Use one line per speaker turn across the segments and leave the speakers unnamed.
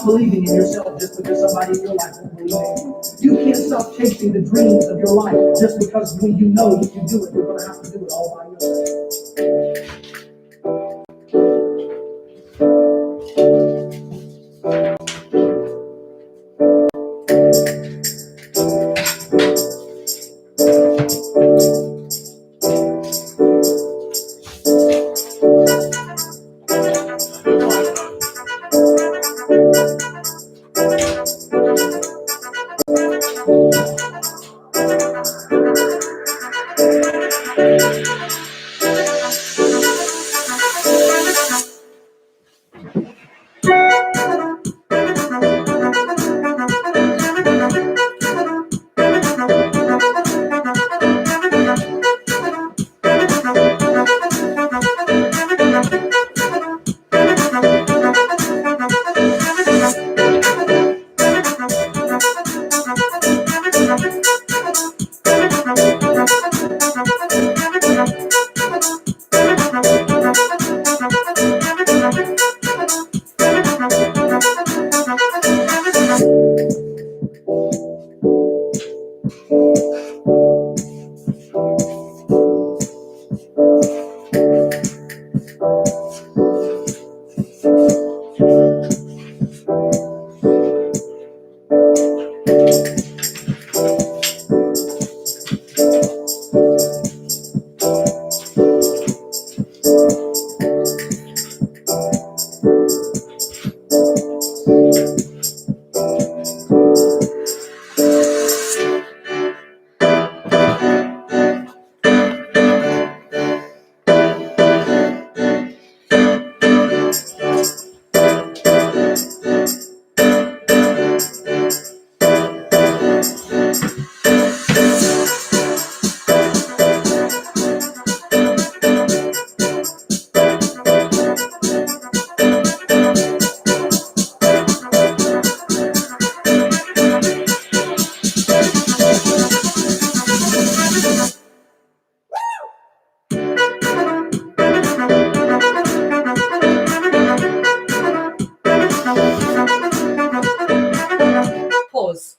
believing in yourself just because somebody in your life won't believe in you. You can't stop chasing the dreams of your life just because when you know you can do it, you're going to have to do it all by yourself.
Pause.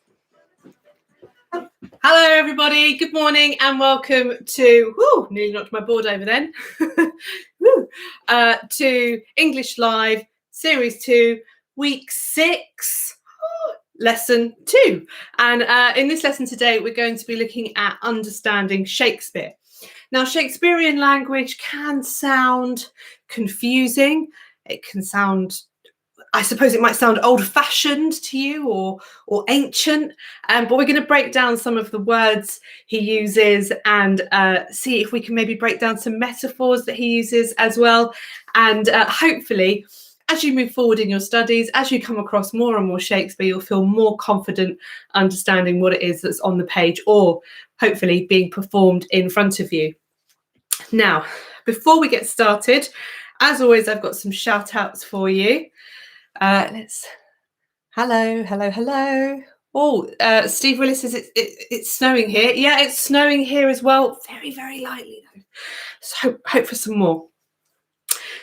Hello everybody, good morning and welcome to, nearly knocked my board over then, to English Live Series 2, Week 6, Lesson 2. And in this lesson today, we're going to be looking at understanding Shakespeare. Now, Shakespearean language can sound confusing. It can sound, I suppose it might sound old-fashioned to you or ancient, but we're going to break down some of the words he uses and see if we can maybe break down some metaphors that he uses as well. And hopefully, as you move forward in your studies, as you come across more and more Shakespeare, you'll feel more confident understanding what it is that's on the page or hopefully being performed in front of you. Now, before we get started, as always, I've got some shout outs for you. Hello. Oh, Steve Willis says it's snowing here. Yeah, it's snowing here as well. Very, very lightly though. So hope for some more.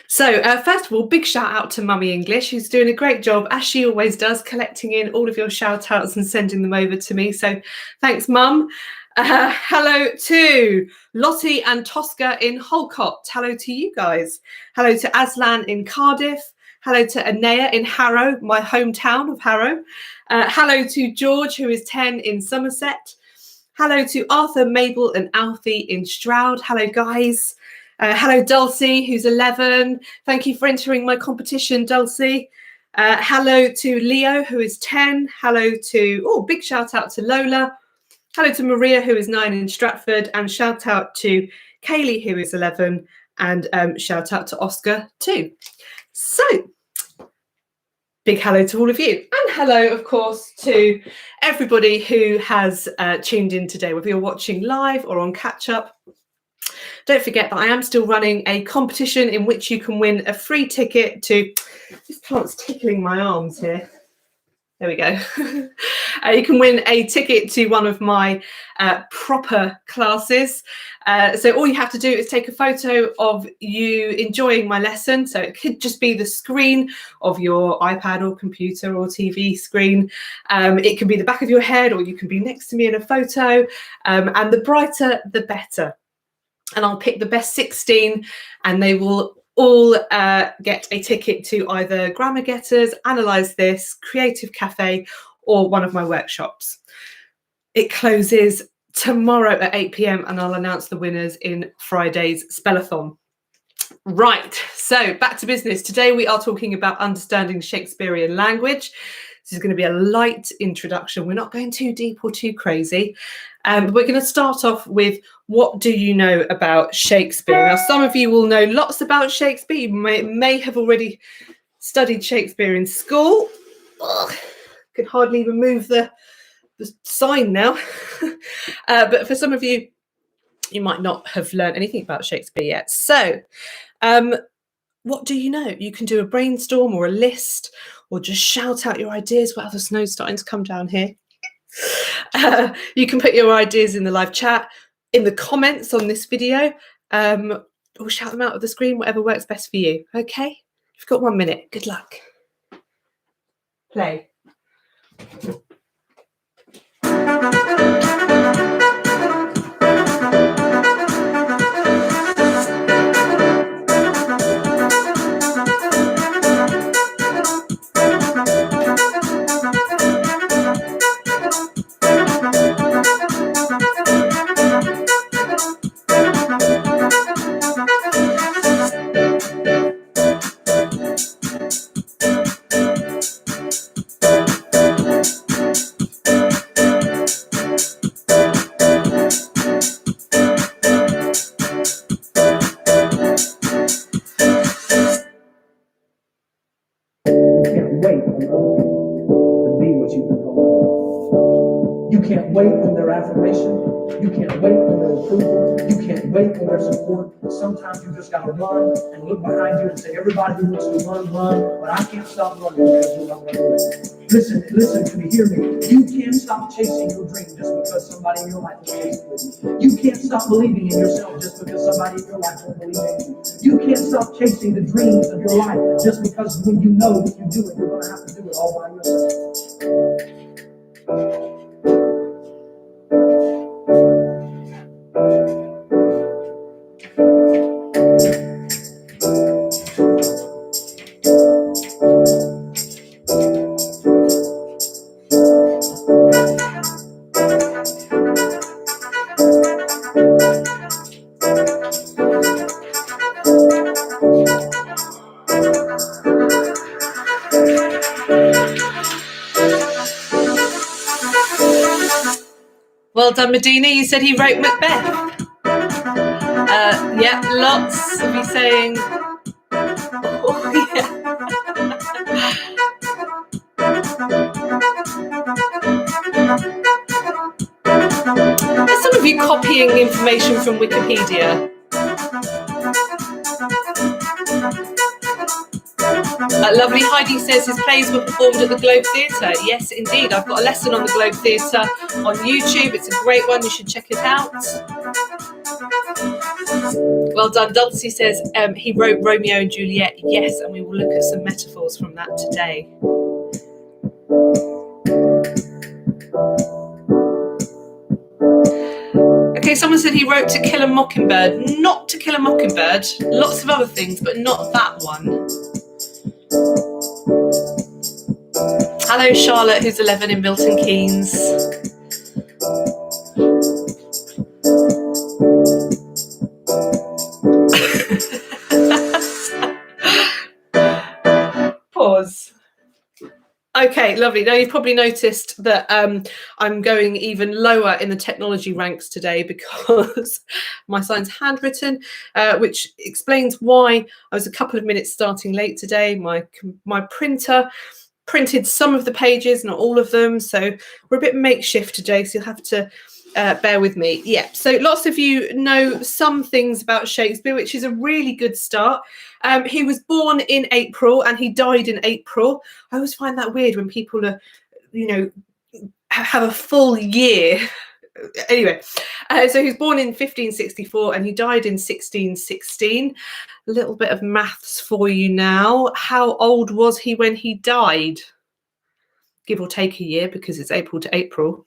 So first of all, big shout out to Mummy English, who's doing a great job, as she always does, collecting in all of your shout outs and sending them over to me. So thanks, Mum. Hello to Lottie and Tosca in Holcott. Hello to you guys. Hello to Aslan in Cardiff. Hello to Anea in Harrow, my hometown of Harrow. Hello to George, who is 10 in Somerset. Hello to Arthur, Mabel and Alfie in Stroud. Hello, guys. Hello, Dulcie, who's 11. Thank you for entering my competition, Dulcie. Hello to Leo, who is 10. Hello to, big shout out to Lola. Hello to Maria, who is 9 in Stratford. And shout out to Kaylee, who is 11. And shout out to Oscar, too. So, big hello to all of you. And hello, of course, to everybody who has tuned in today, whether you're watching live or on catch-up. Don't forget that I am still running a competition in which you can win a free ticket to... This plant's tickling my arms here. There we go. You can win a ticket to one of my proper classes. So all you have to do is take a photo of you enjoying my lesson. So it could just be the screen of your iPad or computer or TV screen. It can be the back of your head, or you can be next to me in a photo. And the brighter, the better. And I'll pick the best 16, and they will all get a ticket to either Grammar Getters, Analyze This, Creative Cafe, or one of my workshops. It closes tomorrow at 8 p.m. and I'll announce the winners in Friday's Spellathon. Right, so back to business. Today we are talking about understanding Shakespearean language. This is going to be a light introduction. We're not going too deep or too crazy. We're going to start off with, what do you know about Shakespeare? Now, some of you will know lots about Shakespeare. You may have already studied Shakespeare in school. Ugh, could hardly even move the sign now. But for some of you, you might not have learned anything about Shakespeare yet. So what do you know? You can do a brainstorm or a list, or just shout out your ideas. Wow, the snow's starting to come down here. You can put your ideas in the live chat, in the comments on this video, or shout them out of the screen, whatever works best for you. Okay, you've got 1 minute. Good luck. Play.
You can't wait on their affirmation. You can't wait on their approval. You can't wait on their support. Sometimes you just gotta run and look behind you and say, everybody who wants to run, run, but I can't stop running because you're not running. Listen to me, hear me. You can't stop chasing your dream just because somebody in your life is chasing with you. You can't stop believing in yourself just because somebody in your life won't believe in you. You can't stop chasing the dreams of your life just because when you know that you do it, you're gonna have to do it all by yourself.
Well done, Medina. You said he wrote Macbeth. Yeah, lots of you saying, oh, yeah. There's some of you copying information from Wikipedia. Lovely Heidi says his plays were performed at the Globe Theatre. Yes, indeed. I've got a lesson on the Globe Theatre on YouTube. It's a great one. You should check it out. Well done. Dulcie says he wrote Romeo and Juliet. Yes, and we will look at some metaphors from that today. Okay, someone said he wrote To Kill a Mockingbird. Not To Kill a Mockingbird. Lots of other things, but not that one. Hello, Charlotte, who's 11 in Milton Keynes. Pause. Okay, lovely. Now you've probably noticed that I'm going even lower in the technology ranks today because my sign's handwritten, which explains why I was a couple of minutes starting late today. My printer printed some of the pages, not all of them, so we're a bit makeshift today, so you'll have to bear with me. Yeah, so lots of you know some things about Shakespeare, which is a really good start. He was born in April and he died in April. I always find that weird when people are, have a full year. Anyway, so he was born in 1564 and he died in 1616. A little bit of maths for you now. How old was he when he died? Give or take a year, because it's April to April.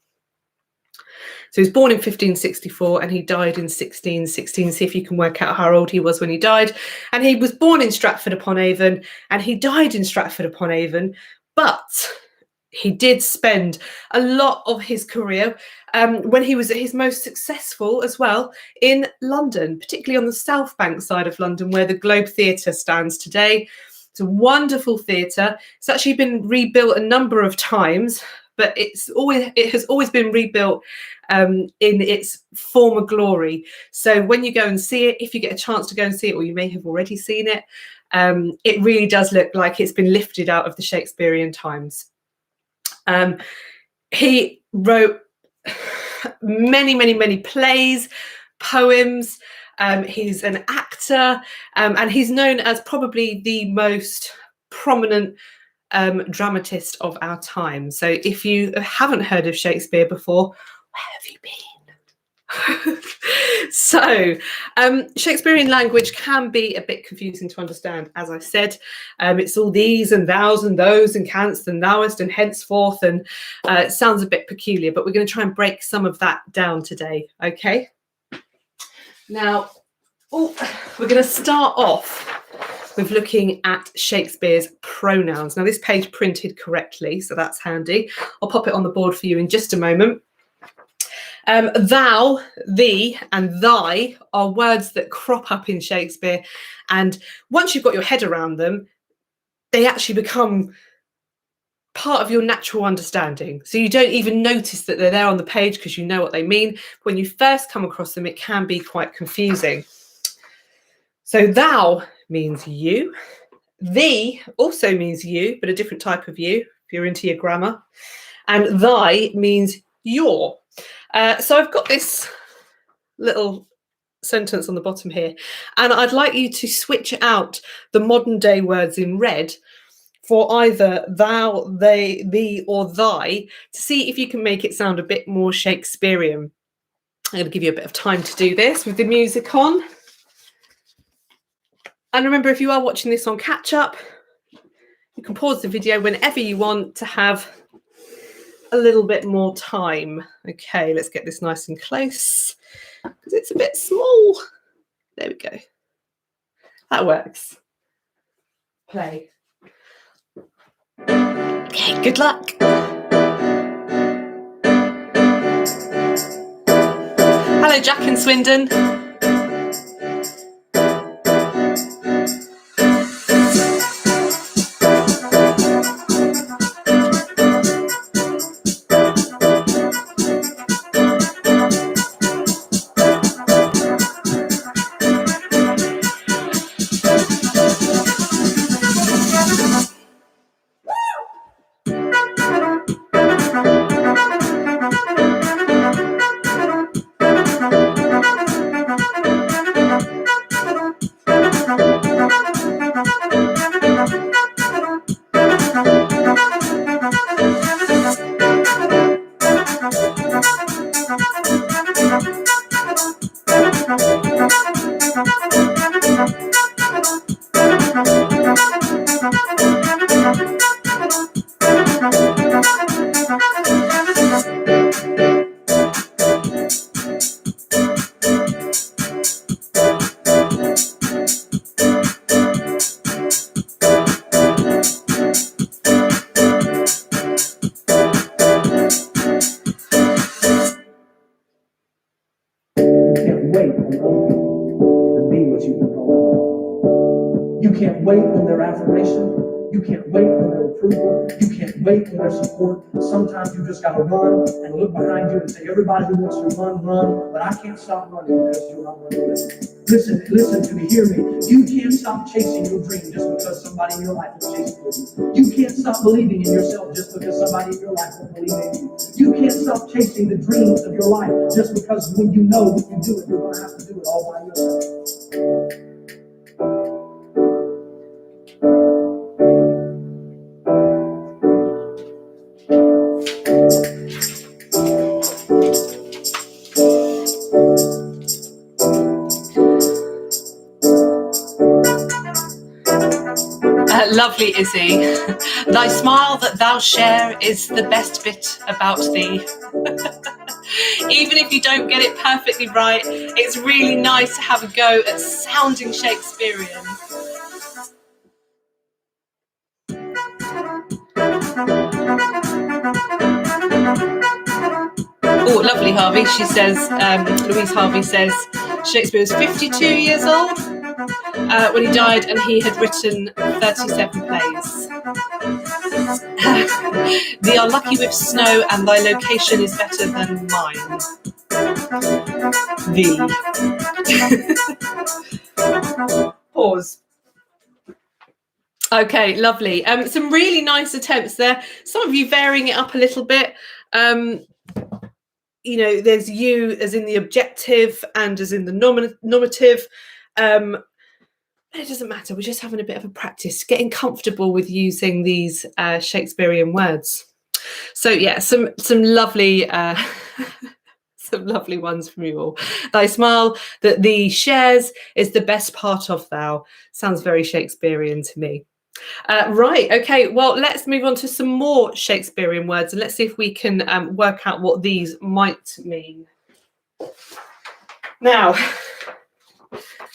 So he was born in 1564 and he died in 1616. See if you can work out how old he was when he died. And he was born in Stratford upon Avon and he died in Stratford upon Avon. But he did spend a lot of his career, when he was at his most successful as well, in London, particularly on the South Bank side of London, where the Globe Theatre stands today. It's a wonderful theatre. It's actually been rebuilt a number of times, but it has always been rebuilt in its former glory. So when you go and see it, if you get a chance to go and see it, or you may have already seen it, it really does look like it's been lifted out of the Shakespearean times. He wrote many plays, poems. He's an actor, and he's known as probably the most prominent dramatist of our time. So if you haven't heard of Shakespeare before, where have you been? So Shakespearean language can be a bit confusing to understand. As I said, it's all these and thous and those and canst and thouest and henceforth, and it sounds a bit peculiar, but we're going to try and break some of that down today. Okay, now we're going to start off with looking at Shakespeare's pronouns. Now this page printed correctly, so that's handy. I'll pop it on the board for you in just a moment. Thou, thee, and thy are words that crop up in Shakespeare, and once you've got your head around them, they actually become part of your natural understanding. So you don't even notice that they're there on the page because you know what they mean. When you first come across them, it can be quite confusing. So thou means you. Thee also means you, but a different type of you, if you're into your grammar. And thy means your. So I've got this little sentence on the bottom here, and I'd like you to switch out the modern day words in red for either thou, they, thee, or thy, to see if you can make it sound a bit more Shakespearean. I'm going to give you a bit of time to do this with the music on. And remember, if you are watching this on catch up, you can pause the video whenever you want to have a little bit more time. Okay, let's get this nice and close because it's a bit small. There we go. That works. Play. Okay, good luck. Hello, Jack in Swindon.
You can't wait on their affirmation. You can't wait on their approval. You can't wait on their support. Sometimes you just gotta run and look behind you and say, everybody who wants to run, run, but I can't stop running because you're not running with me. Listen to me, hear me. You can't stop chasing your dream just because somebody in your life is chasing with you. You can't stop believing in yourself just because somebody in your life will believe in you. You can't stop chasing the dreams of your life just because when you know when you do it, you're gonna have to do it all by yourself.
Lovely, Izzy. Thy smile that thou share is the best bit about thee. Even if you don't get it perfectly right, it's really nice to have a go at sounding Shakespearean. Oh, lovely, Harvey. She says, Louise Harvey says, Shakespeare was 52 years old when he died, and he had written 37 plays. Thee are lucky with snow, and thy location is better than mine. Thee. Pause. Okay, lovely. Some really nice attempts there. Some of you varying it up a little bit. You know, there's you as in the objective and as in the nominative. It doesn't matter. We're just having a bit of a practice, getting comfortable with using these Shakespearean words. So yeah, some lovely some lovely ones from you all. Thy smile that thee shares is the best part of thou. Sounds very Shakespearean to me. Right, okay, well, let's move on to some more Shakespearean words and let's see if we can work out what these might mean. Now,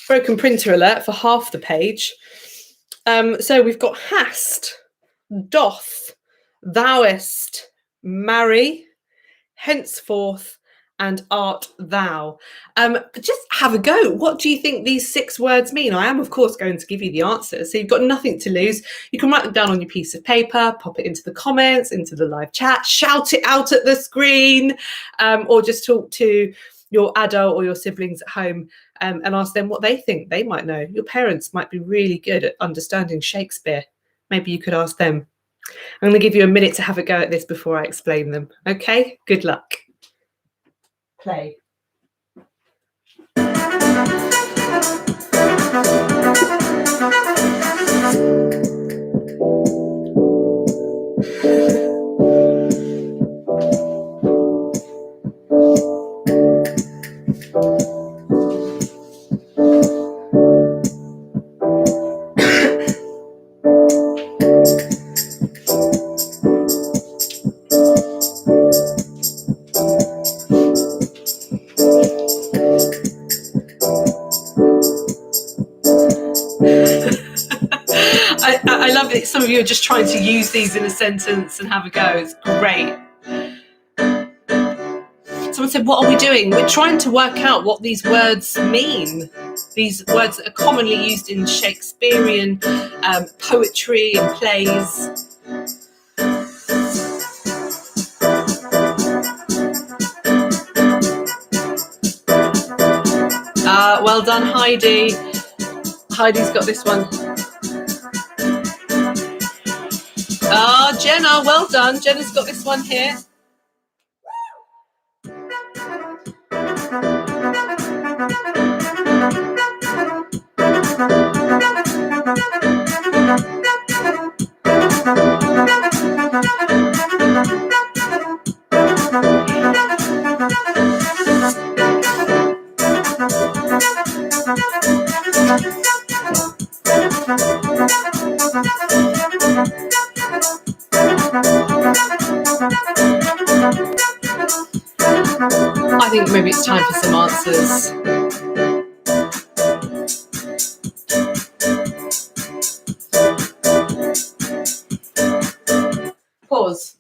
broken printer alert for half the page. So we've got hast, doth, thouest, marry, henceforth, and art thou. Just have a go. What do you think these 6 words mean? I am, of course, going to give you the answers, so you've got nothing to lose. You can write them down on your piece of paper, pop it into the comments, into the live chat, shout it out at the screen, or just talk to your adult or your siblings at home and ask them what they think they might know. Your parents might be really good at understanding Shakespeare. Maybe you could ask them. I'm going to give you a minute to have a go at this before I explain them. Okay, good luck. Play. I love that some of you are just trying to use these in a sentence and have a go. It's great. Someone said, what are we doing? We're trying to work out what these words mean. These words that are commonly used in Shakespearean poetry and plays. Well done, Heidi. Heidi's got this one. Jenna, well done. Jenna's got this one here. I think maybe it's time for some answers. Pause.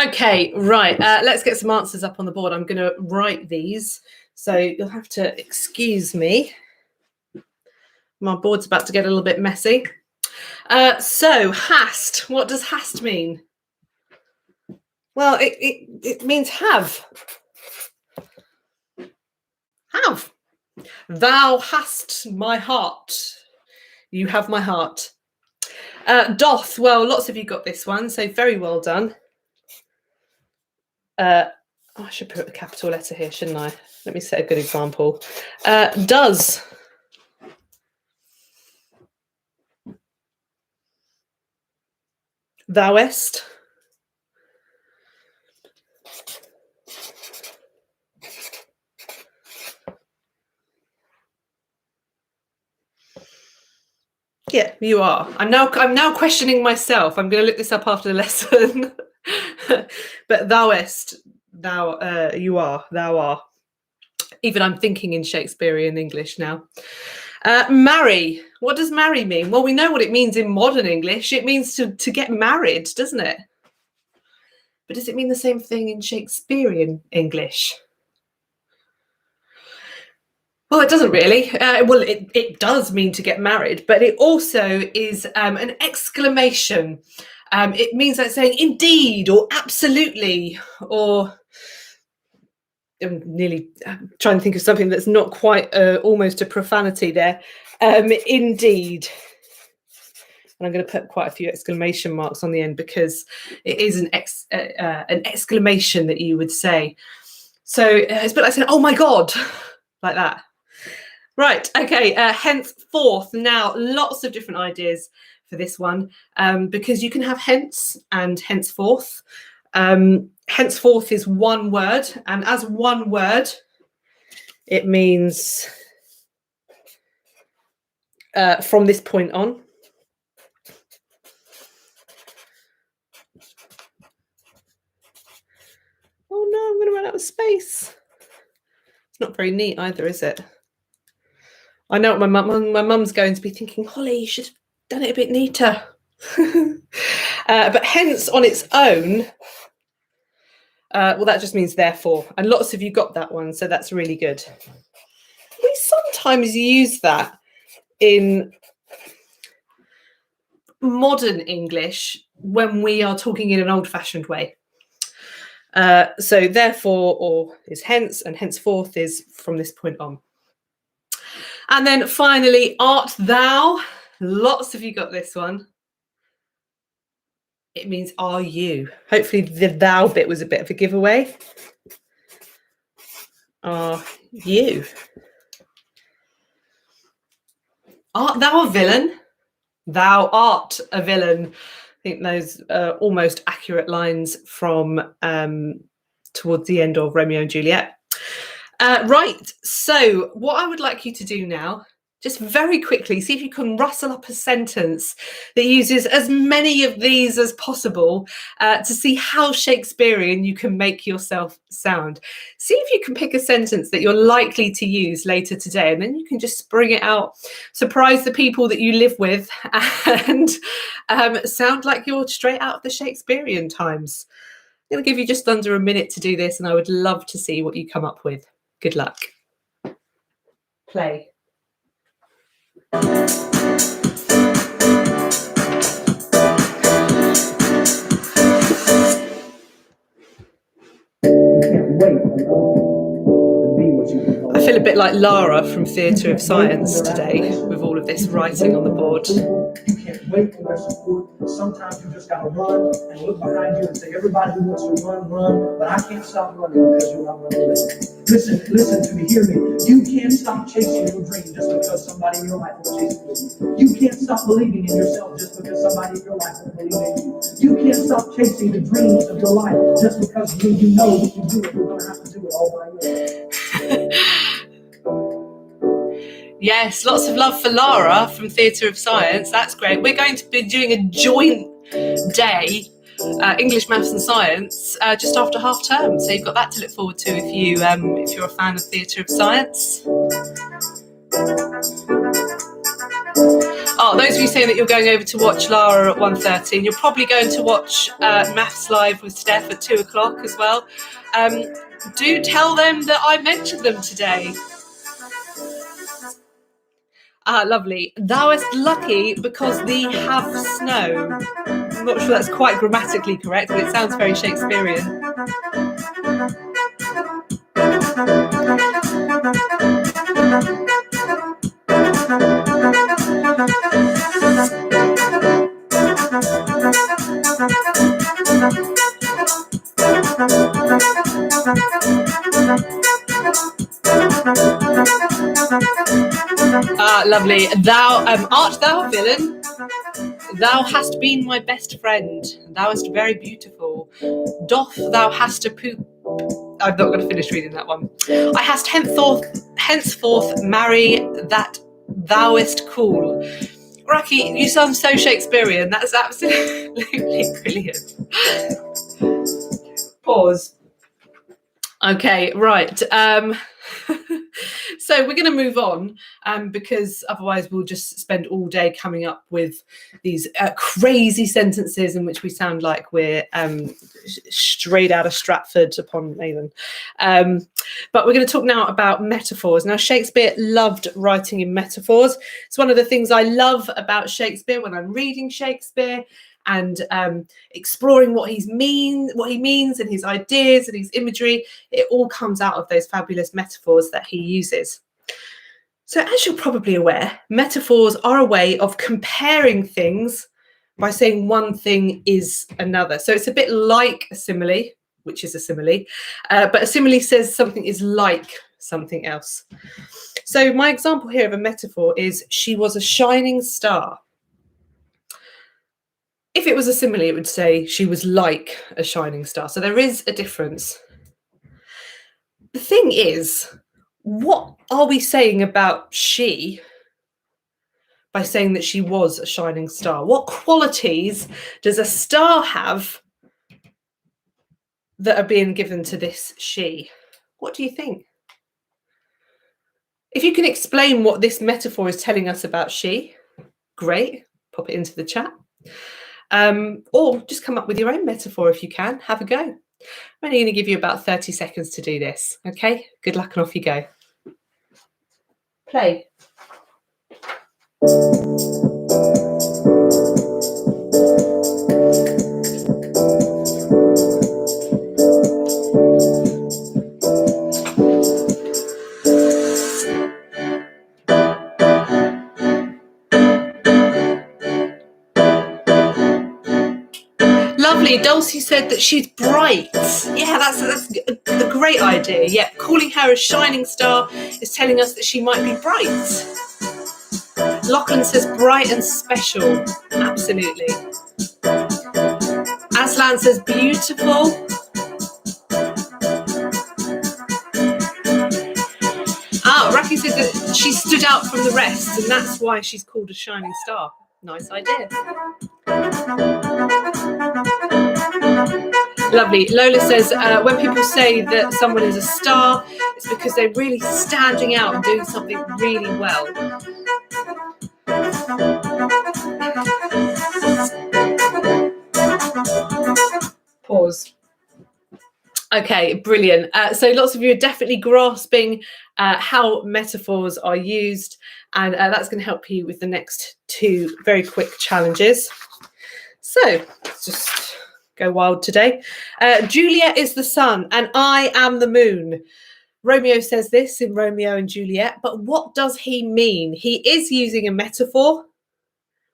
Okay, right. Let's get some answers up on the board. I'm going to write these, so you'll have to excuse me. My board's about to get a little bit messy. So, hast. What does hast mean? Well, it means have. Have. Thou hast my heart. You have my heart. Doth. Well, lots of you got this one, so very well done. I should put a capital letter here, shouldn't I? Let me set a good example. Does. Thouest. Yeah, you are. I'm now questioning myself. I'm going to look this up after the lesson. But thouest, you are, thou are. Even I'm thinking in Shakespearean English now. Marry. What does marry mean? Well, we know what it means in modern English. It means to get married, doesn't it? But does it mean the same thing in Shakespearean English? Well, it doesn't really. Well, it does mean to get married, but it also is an exclamation. It means like saying indeed or absolutely, or I'm nearly trying to think of something that's not quite almost a profanity there. Indeed. And I'm going to put quite a few exclamation marks on the end because it is an exclamation that you would say. So it's a bit like saying, oh my God, like that. Right, okay, henceforth. Now, lots of different ideas for this one because you can have hence and henceforth. Henceforth is one word, and as one word, it means from this point on. Oh no, I'm going to run out of space. It's not very neat either, is it? I know what my mum's going to be thinking, Holly, you should have done it a bit neater. But hence on its own, well, that just means therefore. And lots of you got that one, so that's really good. We sometimes use that in modern English when we are talking in an old-fashioned way. So therefore, or is hence, and henceforth is from this point on. And then finally, art thou. Lots of you got this one. It means are you. Hopefully the thou bit was a bit of a giveaway. Are you. Art thou a villain? Thou art a villain. I think those are almost accurate lines from towards the end of Romeo and Juliet. Right, so what I would like you to do now, just very quickly, see if you can rustle up a sentence that uses as many of these as possible to see how Shakespearean you can make yourself sound. See if you can pick a sentence that you're likely to use later today, and then you can just spring it out, surprise the people that you live with, and sound like you're straight out of the Shakespearean times. I'm going to give you just under a minute to do this, and I would love to see what you come up with. Good luck. Play.
You can't wait to be what you can.
I feel a bit like Lara from Theatre of Science today with all of this writing on the board.
You can't wait for their support. Sometimes you just gotta run and look behind you and say, everybody who wants to run, but I can't stop running because you're not running with me. Listen to me, hear me. You can't stop chasing your dream just because somebody in your life will chase it with you. You can't stop believing in yourself just because somebody in your life will believe in you. You can't stop chasing the dreams of your life just because when you know you can do it, you're gonna have to do it all by yourself.
Yes, lots of love for Lara from Theatre of Science. That's great. We're going to be doing a joint day, English, Maths and Science, just after half term. So you've got that to look forward to if you're a fan of Theatre of Science. Oh, those of you saying that you're going over to watch Lara at 1:30, and you're probably going to watch Maths Live with Steph at 2 o'clock as well. Do tell them that I mentioned them today. Lovely. Thouest lucky because thee have snow. I'm not sure that's quite grammatically correct, but it sounds very Shakespearean. Lovely. Thou art thou a villain? Thou hast been my best friend. Thou art very beautiful. Doth thou hast a poop. I'm not going to finish reading that one. I hast henceforth marry that thouest cool. Rocky, you sound so Shakespearean. That's absolutely brilliant. Pause. Okay, right. So we're going to move on because otherwise we'll just spend all day coming up with these crazy sentences in which we sound like we're straight out of Stratford upon Avon. But we're going to talk now about metaphors. Now, Shakespeare loved writing in metaphors. It's one of the things I love about Shakespeare when I'm reading Shakespeare and exploring what he means and his ideas and his imagery. It all comes out of those fabulous metaphors that he uses. So as you're probably aware, metaphors are a way of comparing things by saying one thing is another. So it's a bit like a simile, which is a simile, but a simile says something is like something else. So my example here of a metaphor is she was a shining star. If it was a simile, it would say she was like a shining star. So there is a difference. The thing is, what are we saying about she by saying that she was a shining star? What qualities does a star have that are being given to this she? What do you think? If you can explain what this metaphor is telling us about she, great, pop it into the chat. Or just come up with your own metaphor if you can. Have a go. I'm only going to give you about 30 seconds to do this. Okay, good luck and off you go. Play. Lovely. Dulcie said that she's bright. Yeah, that's a great idea. Yeah, calling her a shining star is telling us that she might be bright. Lachlan says bright and special. Absolutely. Aslan says beautiful. Raki says that she stood out from the rest and that's why she's called a shining star. Nice idea. Lovely. Lola says when people say that someone is a star, it's because they're really standing out and doing something really well. Pause. Okay, brilliant. So lots of you are definitely grasping how metaphors are used, and that's going to help you with the next two very quick challenges. So let's just go wild today. Juliet is the sun and I am the moon. Romeo says this in Romeo and Juliet, but what does he mean? He is using a metaphor,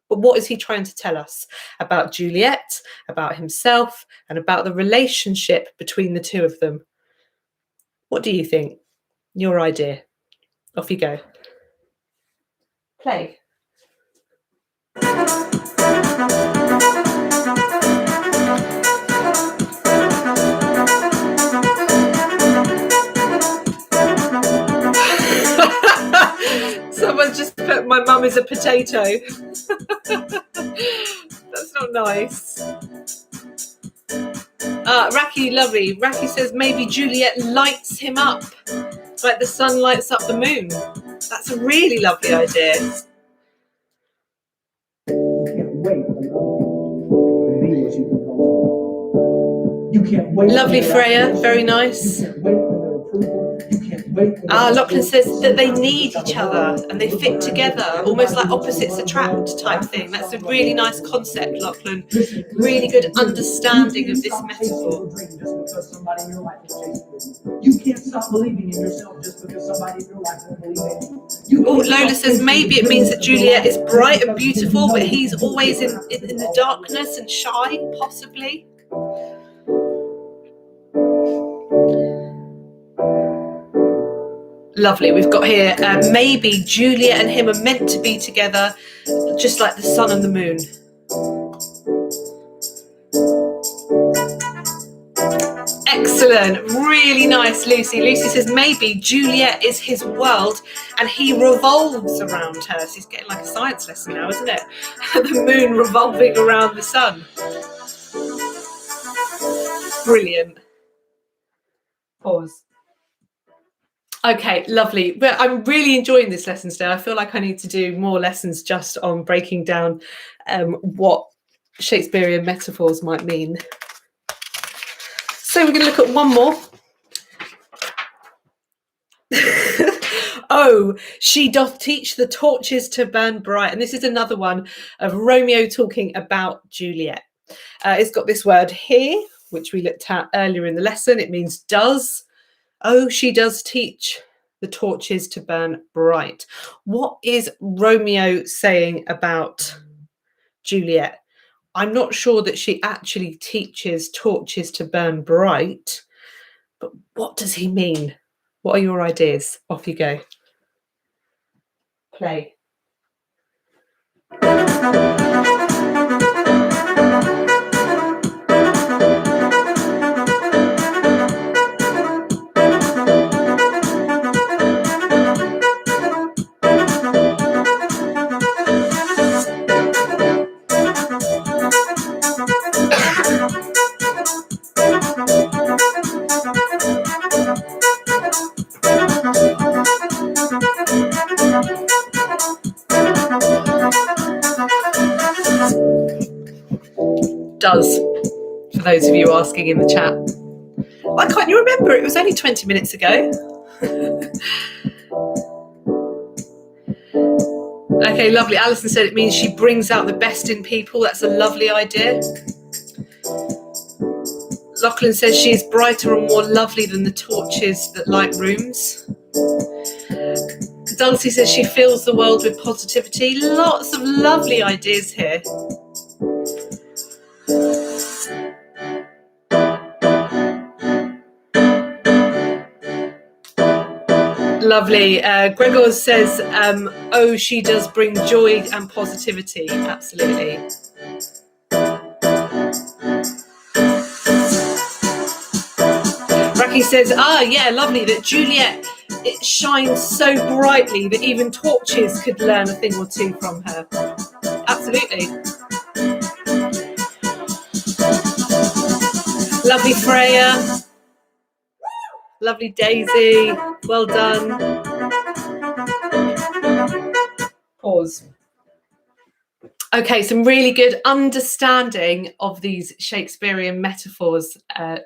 but what is he trying to tell us about Juliet, about himself, and about the relationship between the two of them? What do you think? Your idea. Off you go. Play. Someone's just put my mum is a potato. That's not nice. Raki, lovely. Raki says maybe Juliet lights him up like the sun lights up the moon. That's a really lovely idea. Lovely, Freya. Very nice. Lachlan says that they need each other and they fit together, almost like opposites attract type thing. That's a really nice concept, Lachlan. Really good understanding of this metaphor. You can't stop believing in yourself just because somebody in your life won't believe in you. Lola says maybe it means that Juliet is bright and beautiful, but he's always in the darkness and shy, possibly. Lovely. We've got here, maybe Juliet and him are meant to be together, just like the sun and the moon. Excellent. Really nice, Lucy. Lucy says maybe Juliet is his world and he revolves around her. So he's getting like a science lesson now, isn't it? The moon revolving around the sun. Brilliant. Pause. Okay, lovely. But I'm really enjoying this lesson today. I feel like I need to do more lessons just on breaking down what Shakespearean metaphors might mean. So we're going to look at one more. Oh, she doth teach the torches to burn bright. And this is another one of Romeo talking about Juliet. It's got this word here, which we looked at earlier in the lesson. It means does. Oh, she does teach the torches to burn bright. What is Romeo saying about Juliet? I'm not sure that she actually teaches torches to burn bright, but what does he mean? What are your ideas? Off you go. Play. Does, for those of you asking in the chat. Why can't you remember? It was only 20 minutes ago. Okay, lovely. Alison said it means she brings out the best in people. That's a lovely idea. Lachlan says she is brighter and more lovely than the torches that light rooms. Dulcie says she fills the world with positivity. Lots of lovely ideas here. Lovely. Gregor says, oh, she does bring joy and positivity. Absolutely. Raki says, yeah, lovely, that Juliet, it shines so brightly that even torches could learn a thing or two from her. Absolutely. Lovely Freya. Lovely Daisy. Well done. Pause. Okay, some really good understanding of these Shakespearean metaphors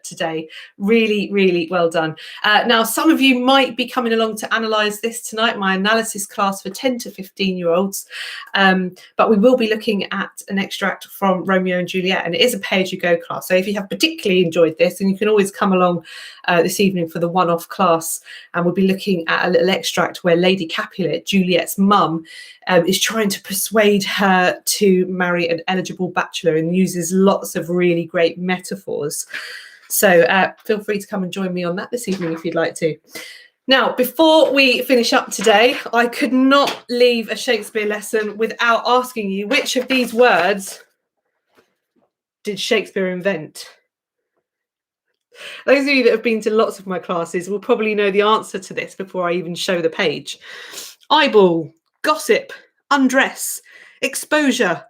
today. Really, really well done. Now, some of you might be coming along to analyse this tonight, my analysis class for 10 to 15-year-olds. But we will be looking at an extract from Romeo and Juliet, and it is a pay-as-you-go class. So if you have particularly enjoyed this, then you can always come along this evening for the one-off class, and we'll be looking at a little extract where Lady Capulet, Juliet's mum, is trying to persuade her to marry an eligible bachelor and uses lots of really great metaphors. So feel free to come and join me on that this evening if you'd like to. Now, before we finish up today, I could not leave a Shakespeare lesson without asking you, which of these words did Shakespeare invent? Those of you that have been to lots of my classes will probably know the answer to this before I even show the page. Eyeball, gossip, undress, exposure,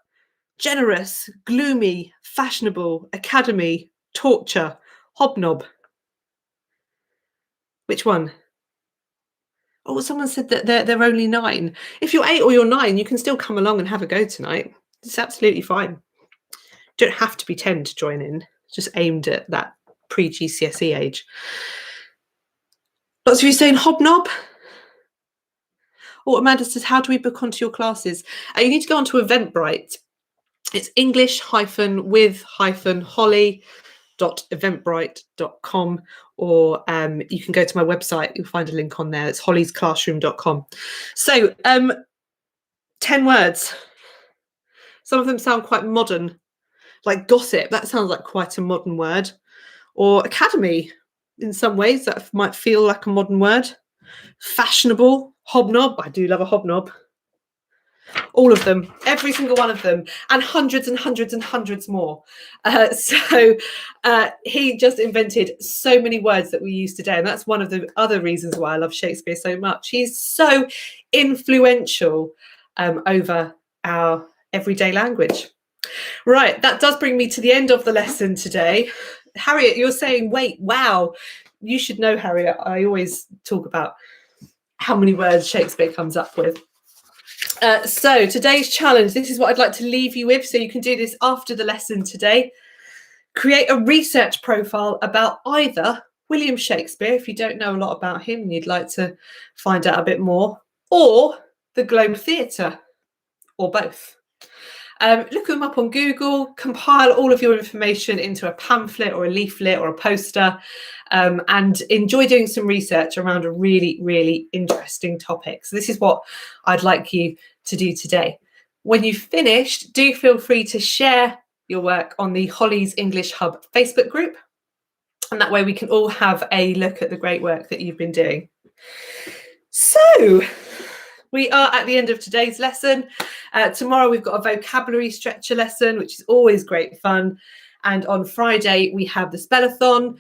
generous, gloomy, fashionable, academy, torture, hobnob. Which one? Oh, someone said that they're only 9. If you're 8 or you're 9, you can still come along and have a go tonight. It's absolutely fine. You don't have to be 10 to join in. It's just aimed at that pre-GCSE age. Lots of you saying hobnob. Oh, Amanda says, how do we book onto your classes? You need to go onto Eventbrite. It's english-holly.eventbrite.com, or you can go to my website. You'll find a link on there. It's hollysclassroom.com. So 10 words. Some of them sound quite modern, like gossip. That sounds like quite a modern word. Or academy, in some ways, that might feel like a modern word. Fashionable, hobnob. I do love a hobnob. All of them, every single one of them, and hundreds and hundreds and hundreds more. He just invented so many words that we use today. And that's one of the other reasons why I love Shakespeare so much. He's so influential over our everyday language. Right, that does bring me to the end of the lesson today. Harriet, you're saying, wait, wow. You should know, Harriet, I always talk about how many words Shakespeare comes up with. So today's challenge, this is what I'd like to leave you with, so you can do this after the lesson today. Create a research profile about either William Shakespeare, if you don't know a lot about him and you'd like to find out a bit more, or the Globe Theatre, or both. Look them up on Google, compile all of your information into a pamphlet or a leaflet or a poster, and enjoy doing some research around a really, really interesting topic. So this is what I'd like you to do today. When you've finished, do feel free to share your work on the Holly's English Hub Facebook group. And that way we can all have a look at the great work that you've been doing. So we are at the end of today's lesson. Tomorrow we've got a vocabulary stretcher lesson, which is always great fun. And on Friday, we have the Spellathon.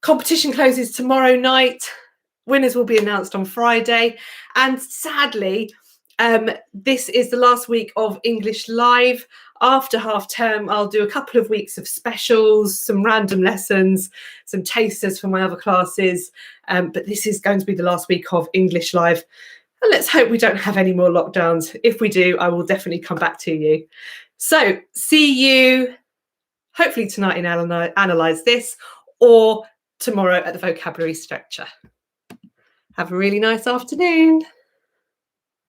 Competition closes tomorrow night. Winners will be announced on Friday. And sadly, this is the last week of English Live. After half term, I'll do a couple of weeks of specials, some random lessons, some tasters for my other classes. But this is going to be the last week of English Live. And let's hope we don't have any more lockdowns. If we do, I will definitely come back to you. So see you hopefully tonight in Analyze This, or tomorrow at the vocabulary stretcher. Have a really nice afternoon.